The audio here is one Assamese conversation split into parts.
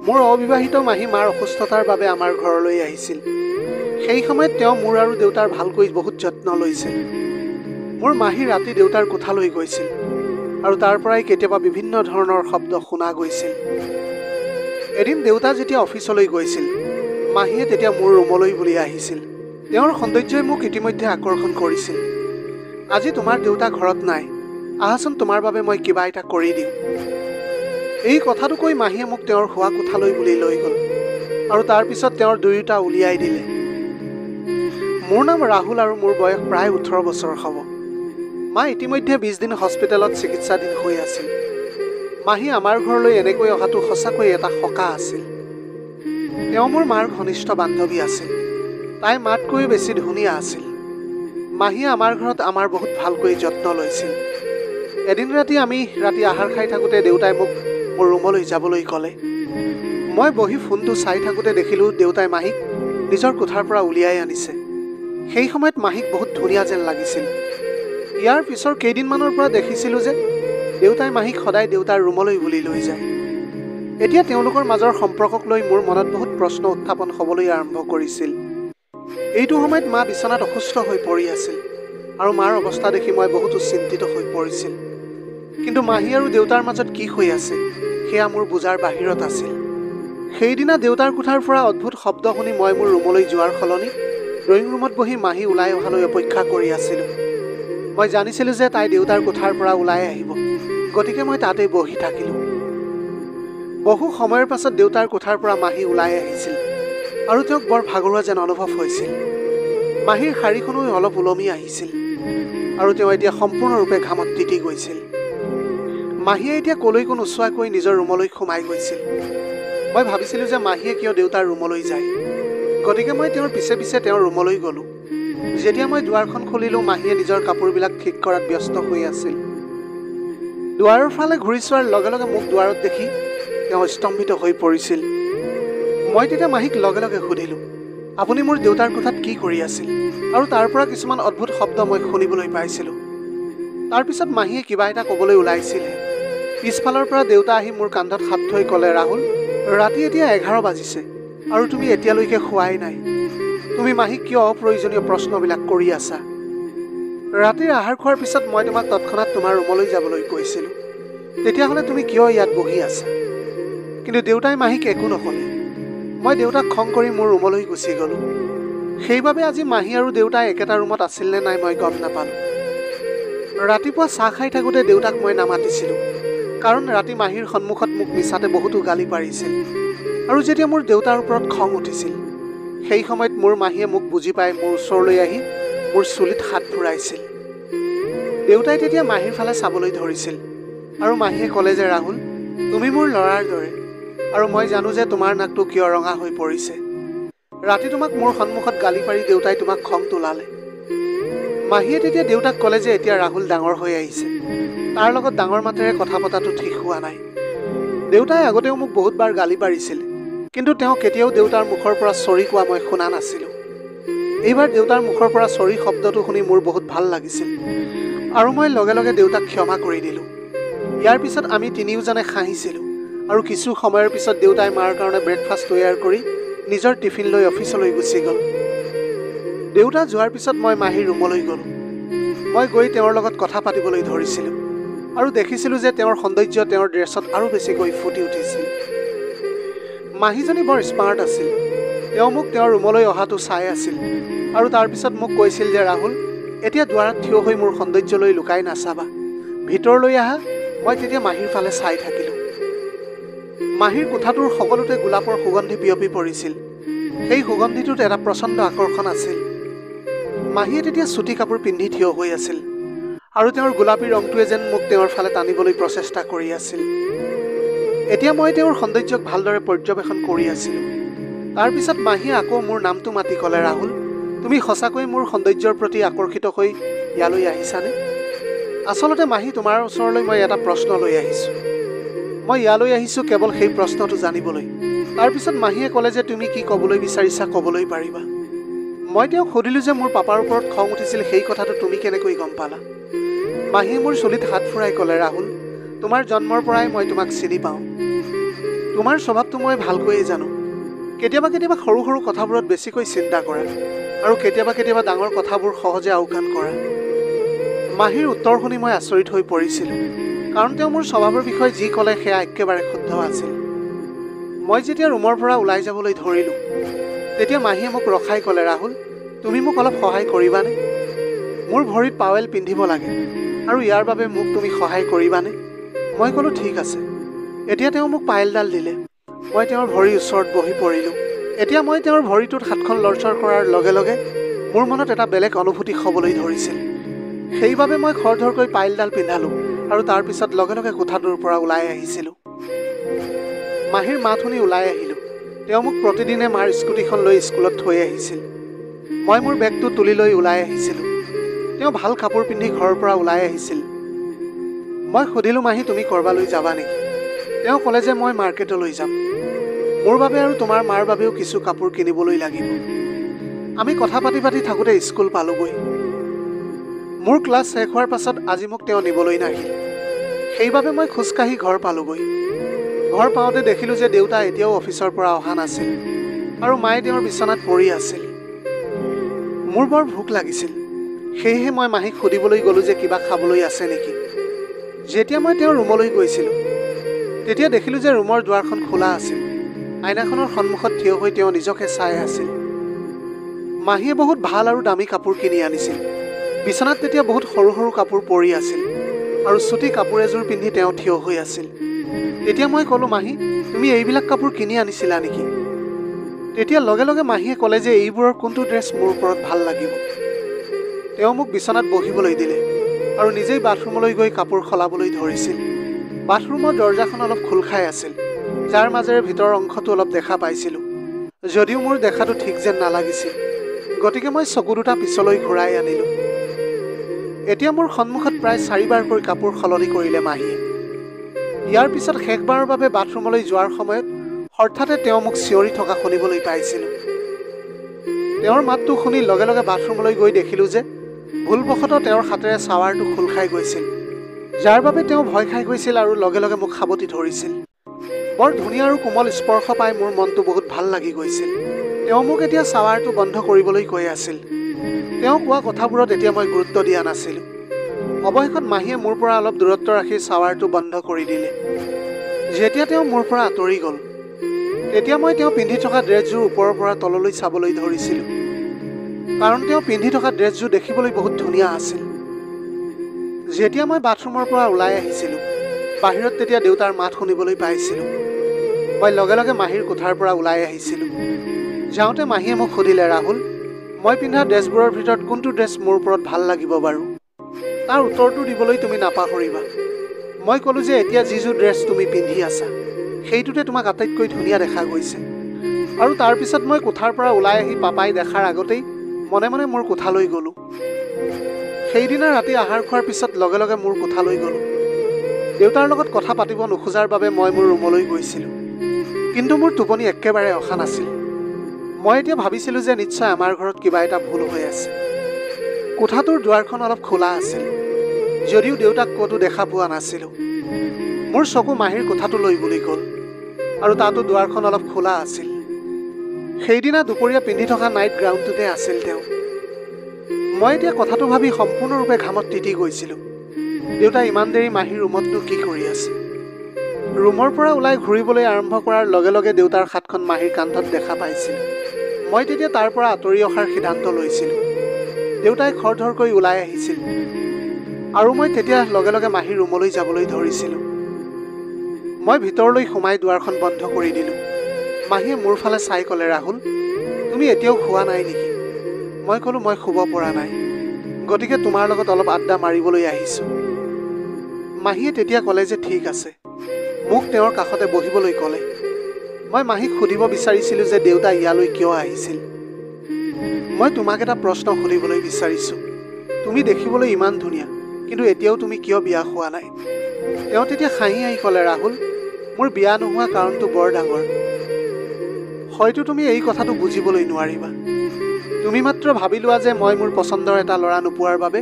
মোৰ অবিবাহিত মাহী মাৰ অসুস্থতাৰ বাবে আমাৰ ঘৰলৈ আহিছিল। সেই সময়ত তেওঁ মোৰ আৰু দেউতাৰ ভালকৈ বহুত যত্ন লৈছিল। মোৰ মাহী ৰাতি দেউতাৰ কোঠালৈ গৈছিল আৰু তাৰ পৰাই কেতিয়াবা বিভিন্ন ধৰণৰ শব্দ শুনা গৈছিল। এদিন দেউতা যেতিয়া অফিচলৈ গৈছিল, মাহীয়ে তেতিয়া মোৰ ৰুমলৈ বুলি আহিছিল। তেওঁৰ সৌন্দৰ্যই মোক ইতিমধ্যে আকৰ্ষণ কৰিছিল। আজি তোমাৰ দেউতা ঘৰত নাই, আহাচোন তোমাৰ বাবে মই কিবা এটা কৰি দিওঁ। এই কথাটো কৈ মাহীয়ে মোক তেওঁৰ শোৱা কোঠালৈ বুলি লৈ গ'ল আৰু তাৰ পিছত তেওঁৰ দুয়োটা উলিয়াই দিলে। মোৰ নাম ৰাহুল আৰু মোৰ বয়স প্ৰায় 18 বছৰ হ'ব। মা ইতিমধ্যে 20 দিন হস্পিটেলত চিকিৎসাধীন হৈ আছিল। মাহী আমাৰ ঘৰলৈ এনেকৈ অহাটো সঁচাকৈ এটা সকাহ আছিল। তেওঁ মোৰ মাৰ ঘনিষ্ঠ বান্ধৱী আছিল। তাই মাতকৈ বেছি ধুনীয়া আছিল। মাহীয়ে আমাৰ ঘৰত আমাৰ বহুত ভালকৈ যত্ন লৈছিল। এদিন ৰাতি আমি আহাৰ খাই থাকোঁতে দেউতাই মোক মোৰ ৰুমলৈ যাবলৈ ক'লে। মই বহি ফোনটো চাই থাকোঁতে দেখিলোঁ দেউতাই মাহীক নিজৰ কোঠাৰ পৰা উলিয়াই আনিছে। সেই সময়ত মাহীক বহুত ধুনীয়া যেন লাগিছিল। ইয়াৰ পিছৰ কেইদিনমানৰ পৰা দেখিছিলোঁ যে দেউতাই মাহীক সদায় দেউতাৰ ৰুমলৈ বুলি লৈ যায়। এতিয়া তেওঁলোকৰ মাজৰ সম্পৰ্কক লৈ মোৰ মনত বহুত প্ৰশ্ন উত্থাপন হ'বলৈ আৰম্ভ কৰিছিল। এইটো সময়ত মা বিচনাত অসুস্থ হৈ পৰি আছিল আৰু মাৰ অৱস্থা দেখি মই বহুতো চিন্তিত হৈ পৰিছিল। কিন্তু মাহী আৰু দেউতাৰ মাজত কি হৈ আছে সেয়া মোৰ বুজাৰ বাহিৰত আছিল। সেইদিনা দেউতাৰ কোঠাৰ পৰা অদ্ভুত শব্দ শুনি মই মোৰ ৰুমলৈ যোৱাৰ সলনি ড্ৰয়িং ৰুমত বহি মাহী ওলাই অহালৈ অপেক্ষা কৰি আছিলোঁ। মই জানিছিলোঁ যে তাই দেউতাৰ কোঠাৰ পৰা ওলাই আহিব, গতিকে মই তাতেই বহি থাকিলোঁ। বহু সময়ৰ পাছত দেউতাৰ কোঠাৰ পৰা মাহী ওলাই আহিছিল আৰু তেওঁক বৰ ভাগৰুৱা যেন অনুভৱ হৈছিল। মাহীৰ শাৰীখনো অলপ ওলমি আহিছিল আৰু তেওঁ এতিয়া সম্পূৰ্ণৰূপে ঘামত তিতি গৈছিল। মাহীয়ে এতিয়া কলৈকো নোচোৱাকৈ নিজৰ ৰুমলৈ সোমাই গৈছিল। মই ভাবিছিলোঁ যে মাহীয়ে কিয় দেউতাৰ ৰুমলৈ যায়, গতিকে মই তেওঁৰ পিছে পিছে তেওঁৰ ৰুমলৈ গ'লোঁ। যেতিয়া মই দুৱাৰখন খুলিলোঁ, মাহীয়ে নিজৰ কাপোৰবিলাক ঠিক কৰাত ব্যস্ত হৈ আছিল। দুৱাৰৰ ফালে ঘূৰি চোৱাৰ লগে লগে মোক দুৱাৰত দেখি তেওঁ স্তম্ভিত হৈ পৰিছিল। মই তেতিয়া মাহীক লগে লগে সুধিলোঁ, আপুনি মোৰ দেউতাৰ কোঠাত কি কৰি আছিল? আৰু তাৰ পৰা কিছুমান অদ্ভুত শব্দ মই শুনিবলৈ পাইছিলোঁ। তাৰপিছত মাহীয়ে কিবা এটা ক'বলৈ ওলাইছিলে। পিছফালৰ পৰা দেউতা আহি মোৰ কান্ধত হাত থৈ ক'লে, ৰাহুল, ৰাতি এতিয়া 11 বাজিছে আৰু তুমি এতিয়ালৈকে শোৱাই নাই। তুমি মাহীক কিয় অপ্ৰয়োজনীয় প্ৰশ্নবিলাক কৰি আছা? ৰাতিৰ আহাৰ খোৱাৰ পিছত মই তোমাক তৎক্ষণাত তোমাৰ ৰুমলৈ যাবলৈ কৈছিলোঁ। তেতিয়াহ'লে তুমি কিয় ইয়াত বহি আছা? কিন্তু দেউতাই মাহীক একো নক'লে। মই দেউতাক খং কৰি মোৰ ৰুমলৈ গুচি গ'লোঁ। সেইবাবে আজি মাহী আৰু দেউতাই একেটা ৰুমত আছিল নে নাই মই গম নাপালোঁ। ৰাতিপুৱা চাহ খাই থাকোঁতে দেউতাক মই নামাতিছিলোঁ, কাৰণ ৰাতি মাহীৰ সন্মুখত মোক মিছাতে বহুতো গালি পাৰিছিল। আৰু যেতিয়া মোৰ দেউতাৰ ওপৰত খং উঠিছিল, সেই সময়ত মোৰ মাহীয়ে মোক বুজি পাই মোৰ ওচৰলৈ আহি মোৰ চুলিত হাত ফুৰাইছিল। দেউতাই তেতিয়া মাহীৰ ফালে চাবলৈ ধৰিছিল আৰু মাহীয়ে ক'লে যে, ৰাহুল, তুমি মোৰ ল'ৰাৰ দৰে আৰু মই জানো যে তোমাৰ নাকটো কিয় ৰঙা হৈ পৰিছে। ৰাতি তোমাক মোৰ সন্মুখত গালি পাৰি দেউতাই তোমাক খং তোলালে। মাহীয়ে তেতিয়া দেউতাক ক'লে যে এতিয়া ৰাহুল ডাঙৰ হৈ আহিছে, তাৰ লগত ডাঙৰ মাতেৰে কথা পতাটো ঠিক হোৱা নাই। দেউতাই আগতেও মোক বহুতবাৰ গালি পাৰিছিল, কিন্তু তেওঁ কেতিয়াও দেউতাৰ মুখৰ পৰা চৰি কোৱা মই শুনা নাছিলোঁ। এইবাৰ দেউতাৰ মুখৰ পৰা চৰি শব্দটো শুনি মোৰ বহুত ভাল লাগিছিল আৰু মই লগে লগে দেউতাক ক্ষমা কৰি দিলোঁ। ইয়াৰ পিছত আমি তিনিওজনে হাঁহিছিলোঁ আৰু কিছু সময়ৰ পিছত দেউতাই মাৰ কাৰণে ব্ৰেকফাষ্ট তৈয়াৰ কৰি নিজৰ টিফিন লৈ অফিচলৈ গুচি গ'ল। দেউতা যোৱাৰ পিছত মই মাহীৰ ৰুমলৈ গ'লোঁ। মই গৈ তেওঁৰ লগত কথা পাতিবলৈ ধৰিছিলোঁ আৰু দেখিছিলোঁ যে তেওঁৰ সৌন্দৰ্য তেওঁৰ ড্ৰেছত আৰু বেছিকৈ ফুটি উঠিছিল। মাহীজনী বৰ স্মাৰ্ট আছিল। তেওঁ মোক তেওঁৰ ৰুমলৈ অহাটো চাই আছিল আৰু তাৰপিছত মোক কৈছিল যে, ৰাহুল, এতিয়া দুৱাৰত থিয় হৈ মোৰ সৌন্দৰ্যলৈ লুকাই নাচাবা, ভিতৰলৈ আহা। মই তেতিয়া মাহীৰ ফালে চাই থাকিলোঁ। মাহীৰ কোঠাটোৰ সকলোতে গোলাপৰ সুগন্ধি বিয়পি পৰিছিল। সেই সুগন্ধিটোত এটা প্ৰচণ্ড আকৰ্ষণ আছিল। মাহীয়ে তেতিয়া চুটি কাপোৰ পিন্ধি থিয় হৈ আছিল আৰু তেওঁৰ গোলাপী ৰংটোৱে যেন মোক তেওঁৰ ফালে টানিবলৈ প্ৰচেষ্টা কৰি আছিল। এতিয়া মই তেওঁৰ সৌন্দৰ্যক ভালদৰে পৰ্যবেক্ষণ কৰি আছিলোঁ। তাৰপিছত মাহীয়ে আকৌ মোৰ নামটো মাতি ক'লে, ৰাহুল, তুমি সঁচাকৈ মোৰ সৌন্দৰ্যৰ প্ৰতি আকৰ্ষিত হৈ ইয়ালৈ আহিছানে? আচলতে মাহী, তোমাৰ ওচৰলৈ মই এটা প্ৰশ্ন লৈ আহিছোঁ। মই ইয়ালৈ আহিছোঁ কেৱল সেই প্ৰশ্নটো জানিবলৈ। তাৰপিছত মাহীয়ে ক'লে যে তুমি কি ক'বলৈ বিচাৰিছা ক'বলৈ পাৰিবা। মই তেওঁক সুধিলোঁ যে মোৰ পাপাৰ ওপৰত খং উঠিছিল, সেই কথাটো তুমি কেনেকৈ গম পালা? মাহীয়ে মোৰ চুলিত হাত ফুৰাই ক'লে, ৰাহুল, তোমাৰ জন্মৰ পৰাই মই তোমাক চিনি পাওঁ। তোমাৰ স্বভাৱটো মই ভালকৈয়ে জানো। কেতিয়াবা কেতিয়াবা সৰু সৰু কথাবোৰত বেছিকৈ চিন্তা কৰা আৰু কেতিয়াবা কেতিয়াবা ডাঙৰ কথাবোৰ সহজে আওকাণ কৰা। মাহীৰ উত্তৰ শুনি মই আচৰিত হৈ পৰিছিলোঁ, কাৰণ তেওঁ মোৰ স্বভাৱৰ বিষয়ে যি ক'লে সেয়া একেবাৰে শুদ্ধ আছিল। মই যেতিয়া ৰুমৰ পৰা ওলাই যাবলৈ ধৰিলোঁ, তেতিয়া মাহীয়ে মোক ৰখাই ক'লে, ৰাহুল, তুমি মোক অলপ সহায় কৰিবানে? মোৰ ভৰিত পাৱেল পিন্ধিব লাগে আৰু ইয়াৰ বাবে মোক তুমি সহায় কৰিবানে? মই ক'লোঁ, ঠিক আছে। এতিয়া তেওঁ মোক পায়েলডাল দিলে। মই তেওঁৰ ভৰিৰ ওচৰত বহি পৰিলোঁ। এতিয়া মই তেওঁৰ ভৰিটোত হাতখন লৰচৰ কৰাৰ লগে লগে মোৰ মনত এটা বেলেগ অনুভূতি হ'বলৈ ধৰিছিল। সেইবাবে মই খৰধৰকৈ পায়েলডাল পিন্ধালোঁ আৰু তাৰপিছত লগে লগে কোঠাটোৰ পৰা ওলাই আহিছিলোঁ। মাহীৰ মাত শুনি ওলাই আহিলোঁ। তেওঁ মোক প্ৰতিদিনে মাৰ স্কুটিখন লৈ স্কুলত থৈ আহিছিল। মই মোৰ বেগটো তুলি লৈ ওলাই আহিছিলোঁ। তেওঁ ভাল কাপোৰ পিন্ধি ঘৰৰ পৰা ওলাই আহিছিল। মই সুধিলোঁ, মাহী, তুমি ক'ৰবালৈ যাবা নেকি? তেওঁ ক'লে যে মই মাৰ্কেটলৈ যাম। মোৰ বাবে আৰু তোমাৰ মাৰ বাবেও কিছু কাপোৰ কিনিবলৈ লাগিব। আমি কথা পাতি পাতি থাকোঁতে স্কুল পালোঁগৈ। মোৰ ক্লাছ শেষ হোৱাৰ পাছত আজি মোক তেওঁ নিবলৈ নাহিল। সেইবাবে মই খোজকাঢ়ি ঘৰ পালোঁগৈ। ঘৰ পাওঁতে দেখিলোঁ যে দেউতা এতিয়াও অফিচৰ পৰা অহা নাছিল আৰু মায়ে তেওঁৰ বিচনাত পৰি আছিল। মোৰ বৰ ভোক লাগিছিল। সেয়েহে মই মাহীক সুধিবলৈ গ'লোঁ যে কিবা খাবলৈ আছে নেকি। যেতিয়া মই তেওঁৰ ৰুমলৈ গৈছিলোঁ, তেতিয়া দেখিলোঁ যে ৰুমৰ দুৱাৰখন খোলা আছিল। আইনাখনৰ সন্মুখত থিয় হৈ তেওঁ নিজকে চাই আছিল। মাহীয়ে বহুত ভাল আৰু দামী কাপোৰ কিনি আনিছিল। বিচনাত তেতিয়া বহুত সৰু সৰু কাপোৰ পৰি আছিল আৰু চুটি কাপোৰ এযোৰ পিন্ধি তেওঁ থিয় হৈ আছিল। তেতিয়া মই ক'লোঁ, মাহী, তুমি এইবিলাক কাপোৰ কিনি আনিছিলা নেকি? তেতিয়া লগে লগে মাহীয়ে ক'লে যে এইবোৰৰ কোনটো ড্ৰেছ মোৰ ওপৰত ভাল লাগিব। তেওঁ মোক বিচনাত বহিবলৈ দিলে আৰু নিজেই বাথৰুমলৈ গৈ কাপোৰ সলাবলৈ ধৰিছিল। বাথৰুমৰ দৰ্জাখন অলপ খোল খাই আছিল, যাৰ মাজেৰে ভিতৰৰ অংশটো অলপ দেখা পাইছিলোঁ। যদিও মোৰ দেখাটো ঠিক যেন নালাগিছিল, গতিকে মই চকু দুটা পিছলৈ ঘূৰাই আনিলোঁ। এতিয়া মোৰ সন্মুখত প্ৰায় 4বাৰকৈ কাপোৰ সলনি কৰিলে মাহীয়ে। ইয়াৰ পিছত শেষবাৰৰ বাবে বাথৰুমলৈ যোৱাৰ সময়ত হঠাতে তেওঁ মোক চিঞৰি থকা শুনিবলৈ পাইছিলোঁ। তেওঁৰ মাতটো শুনি লগে লগে বাথৰুমলৈ গৈ দেখিলোঁ যে ভুলবশতঃ তেওঁৰ হাতেৰে শ্বাৱাৰটো খোল খাই গৈছিল, যাৰ বাবে তেওঁ ভয় খাই গৈছিল আৰু লগে লগে মোক সাবটি ধৰিছিল। বৰ ধুনীয়া আৰু কোমল স্পৰ্শ পাই মোৰ মনটো বহুত ভাল লাগি গৈছিল। তেওঁ মোক এতিয়া শ্বাৱাৰটো বন্ধ কৰিবলৈ কৈ আছিল। তেওঁ কোৱা কথাবোৰত এতিয়া মই গুৰুত্ব দিয়া নাছিলোঁ। অৱশেষত মাহীয়ে মোৰ পৰা অলপ দূৰত্ব ৰাখি শ্বাৱাৰটো বন্ধ কৰি দিলে। যেতিয়া তেওঁ মোৰ পৰা আঁতৰি গ'ল, তেতিয়া মই তেওঁ পিন্ধি থকা ড্ৰেছযোৰ ওপৰৰ পৰা তললৈ চাবলৈ ধৰিছিলোঁ, কাৰণ তেওঁ পিন্ধি থকা ড্ৰেছযোৰ দেখিবলৈ বহুত ধুনীয়া আছিল। যেতিয়া মই বাথৰুমৰ পৰা ওলাই আহিছিলোঁ, বাহিৰত তেতিয়া দেউতাৰ মাত শুনিবলৈ পাইছিলোঁ। মই লগে লগে মাহীৰ কোঠাৰ পৰা ওলাই আহিছিলোঁ। যাওঁতে মাহীয়ে মোক সুধিলে, ৰাহুল, মই পিন্ধা ড্ৰেছবোৰৰ ভিতৰত কোনটো ড্ৰেছ মোৰ ওপৰত ভাল লাগিব বাৰু? তাৰ উত্তৰটো দিবলৈ তুমি নাপাহৰিবা। মই ক'লোঁ যে এতিয়া যিযোৰ ড্ৰেছ তুমি পিন্ধি আছা, সেইটোতে তোমাক আটাইতকৈ ধুনীয়া দেখা গৈছে। আৰু তাৰপিছত মই কোঠাৰ পৰা ওলাই আহি পাপাই দেখাৰ আগতেই মনে মনে মোৰ কোঠালৈ গ'লোঁ। সেইদিনা ৰাতি আহাৰ খোৱাৰ পিছত লগে লগে মোৰ কোঠালৈ গ'লোঁ। দেউতাৰ লগত কথা পাতিব নোখোজাৰ বাবে মই মোৰ ৰুমলৈ গৈছিলোঁ। কিন্তু মোৰ টোপনি একেবাৰে অহা নাছিল। মই এতিয়া ভাবিছিলোঁ যে নিশ্চয় আমাৰ ঘৰত কিবা এটা ভুল হৈ আছে। কোঠাটোৰ দুৱাৰখন অলপ খোলা আছিল, যদিও দেউতাক ক'তো দেখা পোৱা নাছিলোঁ। মোৰ চকু মাহীৰ কোঠাটোলৈ বুলি গ'ল আৰু তাতো দুৱাৰখন অলপ খোলা আছিল। সেইদিনা দুপৰীয়া পিন্ধি থকা নাইট গ্ৰাউণ্ডটোতে আছিল তেওঁ। মই এতিয়া কথাটো ভাবি সম্পূৰ্ণৰূপে ঘামত তিতি গৈছিলোঁ। দেউতা ইমান দেৰি মাহীৰ ৰুমতনো কি কৰি আছে? ৰুমৰ পৰা ওলাই ঘূৰিবলৈ আৰম্ভ কৰাৰ লগে লগে দেউতাৰ হাতখন মাহীৰ কান্ধত দেখা পাইছিলোঁ। মই তেতিয়া তাৰ পৰা আঁতৰি অহাৰ সিদ্ধান্ত লৈছিলোঁ। দেউতাই খৰধৰকৈ ওলাই আহিছিল আৰু মই তেতিয়া লগে লগে মাহীৰ ৰুমলৈ যাবলৈ ধৰিছিলোঁ। মই ভিতৰলৈ সোমাই দুৱাৰখন বন্ধ কৰি দিলোঁ। মাহীয়ে মোৰ ফালে চাই ক'লে, ৰাহুল, তুমি এতিয়াও শুৱা নাই নেকি? মই ক'লোঁ, মই শুব পৰা নাই, গতিকে তোমাৰ লগত অলপ আড্ডা মাৰিবলৈ আহিছোঁ। মাহীয়ে তেতিয়া ক'লে যে ঠিক আছে। মোক তেওঁৰ কাষতে বহিবলৈ ক'লে। মই মাহীক সুধিব বিচাৰিছিলোঁ যে দেউতা ইয়ালৈ কিয় আহিছিল। মই তোমাক এটা প্ৰশ্ন সুধিবলৈ বিচাৰিছোঁ। তুমি দেখিবলৈ ইমান ধুনীয়া, কিন্তু এতিয়াও তুমি কিয় বিয়া হোৱা নাই? তেওঁ তেতিয়া হাঁহি হাঁহি ক'লে, ৰাহুল, মোৰ বিয়া নোহোৱা কাৰণটো বৰ ডাঙৰ। হয়তো তুমি এই কথাটো বুজিবলৈ নোৱাৰিবা। তুমি মাত্ৰ ভাবি লোৱা যে মই মোৰ পচন্দৰ এটা ল'ৰা নোপোৱাৰ বাবে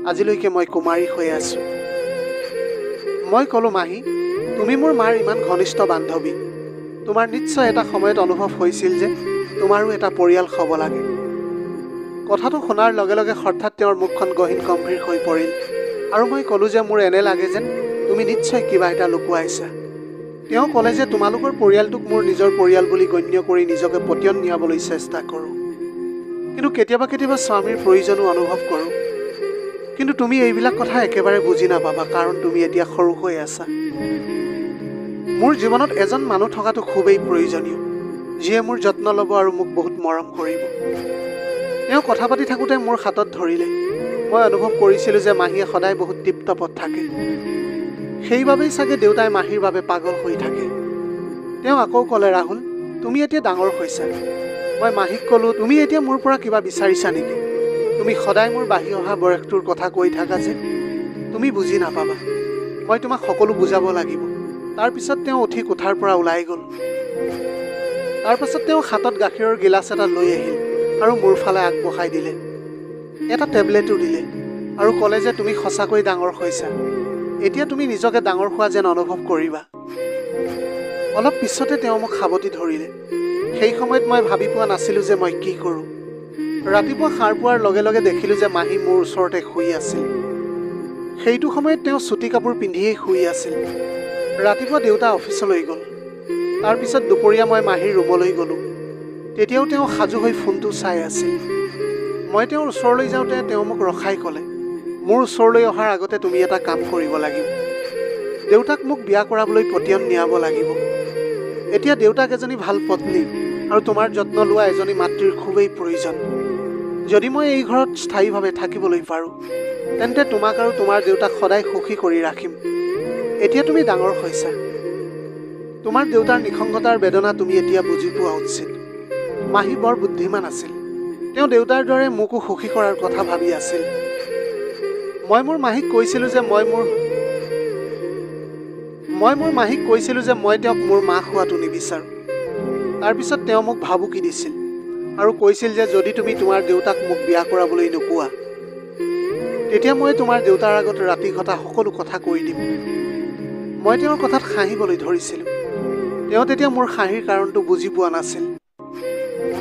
আজিলৈকে মই কুমাৰী হৈ আছোঁ। মই ক'লোঁ, মাহী, তুমি মোৰ মাৰ ইমান ঘনিষ্ঠ বান্ধৱী, তোমাৰ নিশ্চয় এটা সময়ত অনুভৱ হৈছিল যে তোমাৰো এটা পৰিয়াল হ'ব লাগে। কথাটো শুনাৰ লগে লগে হঠাৎ তেওঁৰ মুখখন গহীন গম্ভীৰ হৈ পৰিল আৰু মই ক'লোঁ যে মোৰ এনে লাগে যেন তুমি নিশ্চয় কিবা এটা লুকুৱাইছা। তেওঁ ক'লে যে তোমালোকৰ পৰিয়ালটোক মোৰ নিজৰ পৰিয়াল বুলি গণ্য কৰি নিজকে পতিয়ন নিয়াবলৈ চেষ্টা কৰোঁ, কিন্তু কেতিয়াবা কেতিয়াবা স্বামীৰ প্ৰয়োজনো অনুভৱ কৰোঁ। কিন্তু তুমি এইবিলাক কথা একেবাৰে বুজি নাপাবা, কাৰণ তুমি এতিয়া সৰু হৈ আছা। মোৰ জীৱনত এজন মানুহ থকাটো খুবেই প্ৰয়োজনীয়, যিয়ে মোৰ যত্ন ল'ব আৰু মোক বহুত মৰম কৰিব। তেওঁ কথা পাতি থাকোঁতে মোৰ হাতত ধৰিলে। মই অনুভৱ কৰিছিলোঁ যে মাহীয়ে সদায় বহুত টিপটপত থাকে। সেইবাবেই চাগে দেউতাই মাহীৰ বাবে পাগল হৈ থাকে। তেওঁ আকৌ ক'লে, ৰাহুল, তুমি এতিয়া ডাঙৰ হৈছা। মই মাহীক ক'লোঁ, তুমি এতিয়া মোৰ পৰা কিবা বিচাৰিছা নেকি? তুমি সদায় মোৰ বাঢ়ি অহা বয়সটোৰ কথা কৈ থাকা যে তুমি বুজি নাপাবা। মই তোমাক সকলো বুজাব লাগিব। তাৰপিছত তেওঁ উঠি কোঠাৰ পৰা ওলাই গ'ল। তাৰপাছত তেওঁ হাতত গাখীৰৰ গিলাচ এটা লৈ আহিল আৰু মোৰ ফালে আগবঢ়াই দিলে। এটা টেবলেটো দিলে আৰু ক'লে যে তুমি সঁচাকৈ ডাঙৰ হৈছা। এতিয়া তুমি নিজকে ডাঙৰ হোৱা যেন অনুভৱ কৰিবা। অলপ পিছতে তেওঁ মোক সাৱটি ধৰিলে। সেই সময়ত মই ভাবি পোৱা নাছিলোঁ যে মই কি কৰোঁ। ৰাতিপুৱা সাৰ পোৱাৰ লগে লগে দেখিলোঁ যে মাহী মোৰ ওচৰতে শুই আছিল। সেইটো সময়ত তেওঁ চুটি কাপোৰ পিন্ধিয়েই শুই আছিল। ৰাতিপুৱা দেউতা অফিচলৈ গ'ল। তাৰপিছত দুপৰীয়া মই মাহীৰ ৰুমলৈ গ'লোঁ। তেতিয়াও তেওঁ সাজু হৈ ফোনটো চাই আছিল। মই তেওঁৰ ওচৰলৈ যাওঁতে তেওঁ মোক ৰখাই ক'লে, মোৰ ওচৰলৈ অহাৰ আগতে তুমি এটা কাম কৰিব লাগিব। দেউতাক মোক বিয়া কৰাবলৈ পতিয়ন নিয়াব লাগিব। এতিয়া দেউতাক এজনী ভাল পত্নী আৰু তোমাৰ যত্ন লোৱা এজনী মাতৃৰ খুবেই প্ৰয়োজন। যদি মই এই ঘৰত স্থায়ীভাৱে থাকিবলৈ পাৰোঁ, তেন্তে তোমাক আৰু তোমাৰ দেউতাক সদায় সুখী কৰি ৰাখিম। এতিয়া তুমি ডাঙৰ হৈছা। তোমাৰ দেউতাৰ নিসংগতাৰ বেদনা তুমি এতিয়া বুজি পোৱা উচিত। মাহী বৰ বুদ্ধিমান আছিল। তেওঁ দেউতাৰ দৰে মোকো সুখী কৰাৰ কথা ভাবি আছিল। মই মোৰ মাহীক কৈছিলোঁ যে মই তেওঁক মোৰ মাক হোৱাটো নিবিচাৰোঁ। তাৰপিছত তেওঁ মোক ভাবুকি দিছিল আৰু কৈছিল যে যদি তুমি তোমাৰ দেউতাক মোক বিয়া কৰাবলৈ নোকোৱা, তেতিয়া মই তোমাৰ দেউতাৰ আগত ৰাতি ঘটা সকলো কথা কৈ দিম। মই তেওঁৰ কথাত হাঁহিবলৈ ধৰিছিলোঁ। তেওঁ তেতিয়া মোৰ হাঁহিৰ কাৰণটো বুজি পোৱা নাছিল।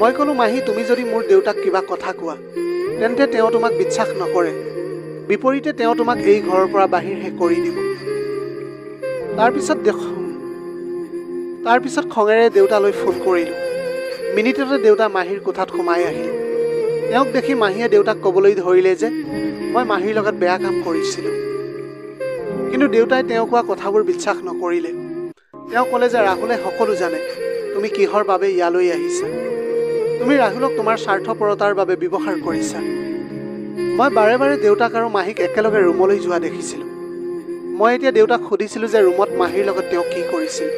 মই ক'লোঁ, মাহী, তুমি যদি মোৰ দেউতাক কিবা কথা কোৱা, তেন্তে তেওঁ তোমাক বিশ্বাস নকৰে। বিপৰীতে তেওঁ তোমাক এই ঘৰৰ পৰা বাহিৰহে কৰি দিব। তাৰপিছত খঙেৰে দেউতালৈ ফোন কৰিলোঁ। মিনিটতে দেউতা মাহীৰ কোঠাত সোমাই আহিল। তেওঁক দেখি মাহীয়ে দেউতাক ক'বলৈ ধৰিলে যে মই মাহীৰ লগত বেয়া কাম কৰিছিলোঁ। কিন্তু দেউতাই তেওঁ কোৱা কথাবোৰ বিশ্বাস নকৰিলে। তেওঁ ক'লে যে ৰাহুলে সকলো জানে তুমি কিহৰ বাবে ইয়ালৈ আহিছা। তুমি ৰাহুলক তোমাৰ স্বাৰ্থপৰতাৰ বাবে ব্যৱহাৰ কৰিছা। মই বাৰে বাৰে দেউতাক আৰু মাহীক একেলগে ৰুমলৈ যোৱা দেখিছিলোঁ। মই এতিয়া দেউতাক সুধিছিলোঁ যে ৰুমত মাহীৰ লগত তেওঁ কি কৰিছিল।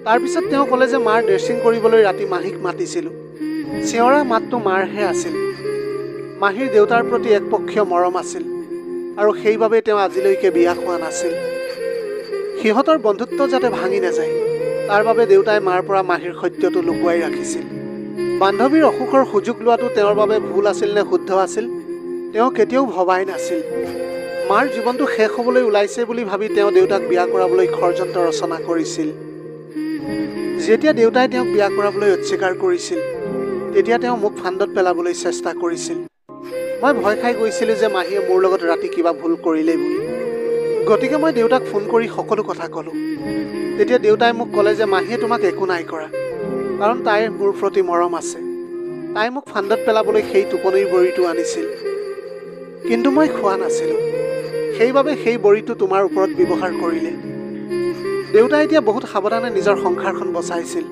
তাৰপিছত তেওঁ ক'লে যে মাৰ ড্ৰেছিং কৰিবলৈ ৰাতি মাহীক মাতিছিলোঁ। চিঞৰা মাতটো মাৰহে আছিল। মাহীৰ দেউতাৰ প্ৰতি একপক্ষীয় মৰম আছিল আৰু সেইবাবে তেওঁ আজিলৈকে বিয়া খোৱা নাছিল। সিহঁতৰ বন্ধুত্ব যাতে ভাঙি নাযায়, তাৰ বাবে দেউতাই মাৰ পৰা মাহীৰ সত্যটো লুকুৱাই ৰাখিছিল। বান্ধৱীৰ অসুখৰ সুযোগ লোৱাটো তেওঁৰ বাবে ভুল আছিল নে শুদ্ধ আছিল, তেওঁ কেতিয়াও ভবাই নাছিল। মাৰ জীৱনটো শেষ হ'বলৈ ওলাইছে বুলি ভাবি তেওঁ দেউতাক বিয়া কৰাবলৈ ষড়যন্ত্ৰ ৰচনা কৰিছিল। যেতিয়া দেউতাই তেওঁক বিয়া কৰাবলৈ অস্বীকাৰ কৰিছিল, তেতিয়া তেওঁ মোক ফান্দত পেলাবলৈ চেষ্টা কৰিছিল। মই ভয় খাই গৈছিলোঁ যে মাহীয়ে মোৰ লগত ৰাতি কিবা ভুল কৰিলেই বুলি। গতিকে মই দেউতাক ফোন কৰি সকলো কথা ক'লোঁ। তেতিয়া দেউতাই মোক ক'লে যে মাহীয়ে তোমাক একো নাই কৰা, কাৰণ তাইৰ মোৰ প্ৰতি মৰম আছে। তাই মোক ফান্দত পেলাবলৈ সেই টোপনিৰ বড়িটো আনিছিল, কিন্তু মই খোৱা নাছিলোঁ। সেইবাবে সেই বড়িটো তোমাৰ ওপৰত ব্যৱহাৰ কৰিলে। দেউতাই এতিয়া বহুত সাৱধানে নিজৰ সংসাৰখন বচাইছিল।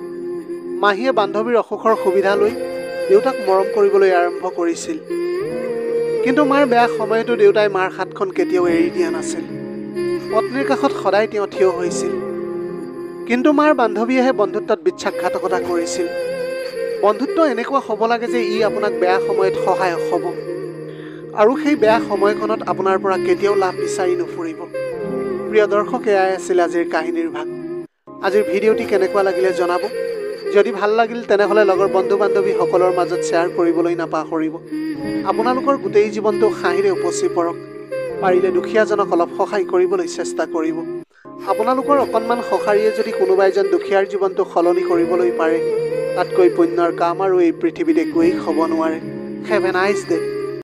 মাহীয়ে বান্ধৱীৰ অসুখৰ সুবিধা লৈ দেউতাক মৰম কৰিবলৈ আৰম্ভ কৰিছিল। কিন্তু মাৰ বেয়া সময়তো দেউতাই মাৰ হাতখন কেতিয়াও এৰি দিয়া নাছিল। পত্নীৰ কাষত সদায় তেওঁ থিয় হৈছিল। কিন্তু মাৰ বান্ধৱীয়েহে বন্ধুত্বত বিশ্বাসঘাতকতা কৰিছিল। বন্ধুত্ব এনেকুৱা হ'ব লাগে যে ই আপোনাক বেয়া সময়ত সহায়ক হ'ব আৰু সেই বেয়া সময়খনত আপোনাৰ পৰা কেতিয়াও লাভ বিচাৰি নুফুৰিব। প্ৰিয় দৰ্শক, এয়াই আছিল আজিৰ কাহিনীৰ ভাগ। আজিৰ ভিডিঅ'টি কেনেকুৱা লাগিলে জনাব। যদি ভাল লাগিল তেনেহ'লে লগৰ বন্ধু বান্ধৱীসকলৰ মাজত শ্বেয়াৰ কৰিবলৈ নাপাহৰিব। আপোনালোকৰ গোটেই জীৱনটো হাঁহিৰে উপচি পৰক। পাৰিলে দুখীয়াজনক অলপ সহায় কৰিবলৈ চেষ্টা কৰিব। আপোনালোকৰ অকণমান সঁহাৰিয়ে যদি কোনোবা এজন দুখীয়াৰ জীৱনটো সলনি কৰিবলৈ পাৰে, তাতকৈ পুণ্যৰ কাম আৰু এই পৃথিৱীত একোৱেই হ'ব নোৱাৰে। Have a nice day.